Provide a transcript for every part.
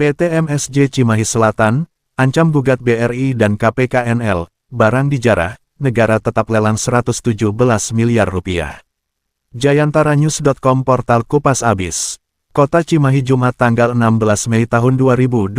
PT MSJ Cimahi Selatan, ancam gugat BRI dan KPKNL, barang dijarah, negara tetap lelang 117 miliar rupiah. Jayantaranyus.com Portal Kupas Abis. Kota Cimahi Jumat tanggal 16 Mei tahun 2025.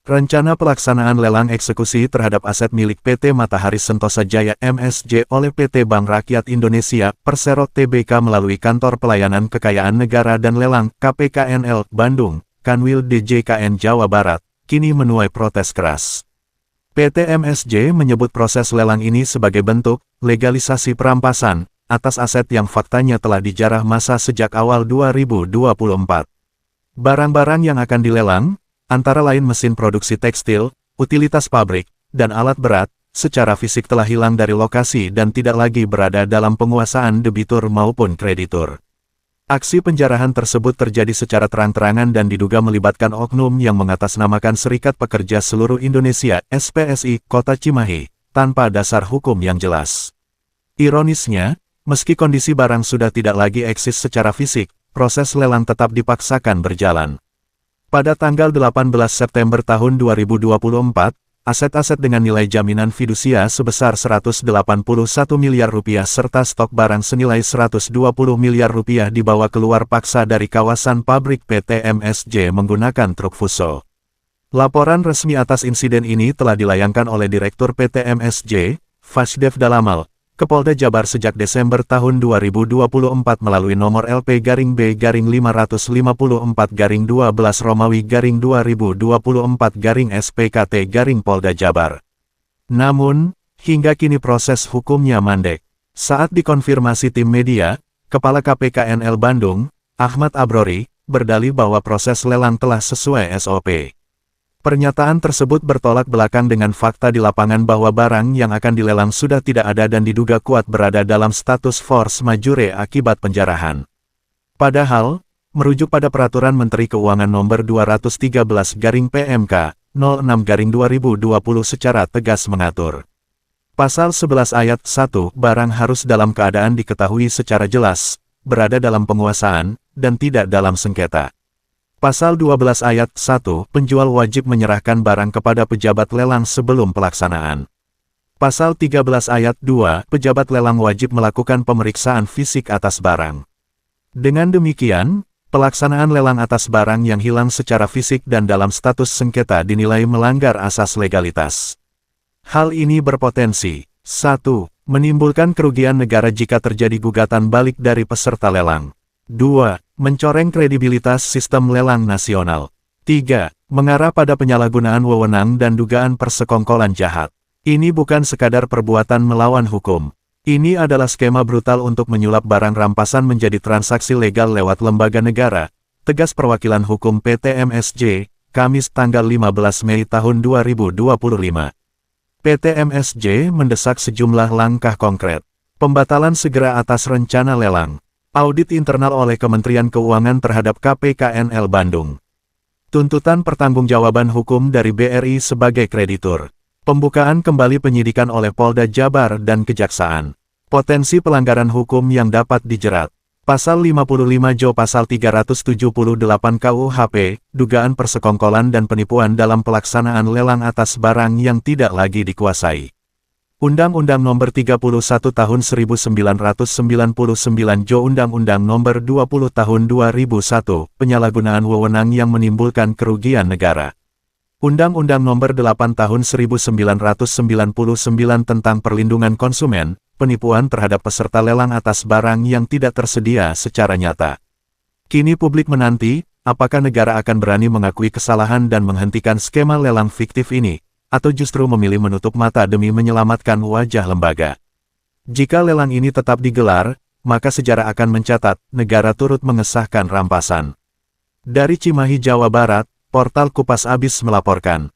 Rencana pelaksanaan lelang eksekusi terhadap aset milik PT Matahari Sentosa Jaya MSJ oleh PT Bank Rakyat Indonesia Persero Tbk melalui Kantor Pelayanan Kekayaan Negara dan Lelang KPKNL Bandung, Kanwil DJKN Jawa Barat, kini menuai protes keras. PT MSJ menyebut proses lelang ini sebagai bentuk legalisasi perampasan atas aset yang faktanya telah dijarah masa sejak awal 2024. Barang-barang yang akan dilelang antara lain mesin produksi tekstil, utilitas pabrik, dan alat berat, secara fisik telah hilang dari lokasi dan tidak lagi berada dalam penguasaan debitur maupun kreditur. Aksi penjarahan tersebut terjadi secara terang-terangan dan diduga melibatkan oknum yang mengatasnamakan Serikat Pekerja Seluruh Indonesia (SPSI) Kota Cimahi, tanpa dasar hukum yang jelas. Ironisnya, meski kondisi barang sudah tidak lagi eksis secara fisik, proses lelang tetap dipaksakan berjalan. Pada tanggal 18 September tahun 2024, aset-aset dengan nilai jaminan fidusia sebesar 181 miliar rupiah serta stok barang senilai 120 miliar rupiah dibawa keluar paksa dari kawasan pabrik PT MSJ menggunakan truk Fuso. Laporan resmi atas insiden ini telah dilayangkan oleh Direktur PT MSJ, Fasdev Dalamal, ke Polda Jabar sejak Desember tahun 2024 melalui nomor LP-B-554-12 Romawi-2024-SPKT-Polda Jabar. Namun, hingga kini proses hukumnya mandek. Saat dikonfirmasi tim media, Kepala KPKNL Bandung, Ahmad Abrori, berdalih bahwa proses lelang telah sesuai SOP. Pernyataan tersebut bertolak belakang dengan fakta di lapangan bahwa barang yang akan dilelang sudah tidak ada dan diduga kuat berada dalam status force majeure akibat penjarahan. Padahal, merujuk pada Peraturan Menteri Keuangan Nomor 213/PMK 06/2020 secara tegas mengatur. Pasal 11 ayat 1, barang harus dalam keadaan diketahui secara jelas, berada dalam penguasaan, dan tidak dalam sengketa. Pasal 12 ayat 1, penjual wajib menyerahkan barang kepada pejabat lelang sebelum pelaksanaan. Pasal 13 ayat 2, pejabat lelang wajib melakukan pemeriksaan fisik atas barang. Dengan demikian, pelaksanaan lelang atas barang yang hilang secara fisik dan dalam status sengketa dinilai melanggar asas legalitas. Hal ini berpotensi, 1. Menimbulkan kerugian negara jika terjadi gugatan balik dari peserta lelang. 2. Mencoreng kredibilitas sistem lelang nasional. 3. Mengarah pada penyalahgunaan wewenang dan dugaan persekongkolan jahat. Ini bukan sekadar perbuatan melawan hukum. Ini adalah skema brutal untuk menyulap barang rampasan menjadi transaksi legal lewat lembaga negara, tegas perwakilan hukum PT MSJ, Kamis tanggal 15 Mei tahun 2025. PT MSJ mendesak sejumlah langkah konkret. Pembatalan segera atas rencana lelang. Audit internal oleh Kementerian Keuangan terhadap KPKNL Bandung. Tuntutan pertanggungjawaban hukum dari BRI sebagai kreditur. Pembukaan kembali penyidikan oleh Polda Jabar dan Kejaksaan. Potensi pelanggaran hukum yang dapat dijerat. Pasal 55 Jo Pasal 378 KUHP, dugaan persekongkolan dan penipuan dalam pelaksanaan lelang atas barang yang tidak lagi dikuasai. Undang-Undang Nomor 31 Tahun 1999 Jo Undang-Undang Nomor 20 Tahun 2001, penyalahgunaan wewenang yang menimbulkan kerugian negara. Undang-Undang Nomor 8 Tahun 1999 tentang Perlindungan Konsumen, penipuan terhadap peserta lelang atas barang yang tidak tersedia secara nyata. Kini publik menanti, apakah negara akan berani mengakui kesalahan dan menghentikan skema lelang fiktif ini, atau justru memilih menutup mata demi menyelamatkan wajah lembaga. Jika lelang ini tetap digelar, maka sejarah akan mencatat, negara turut mengesahkan rampasan. Dari Cimahi, Jawa Barat, Portal Kupas Abis melaporkan.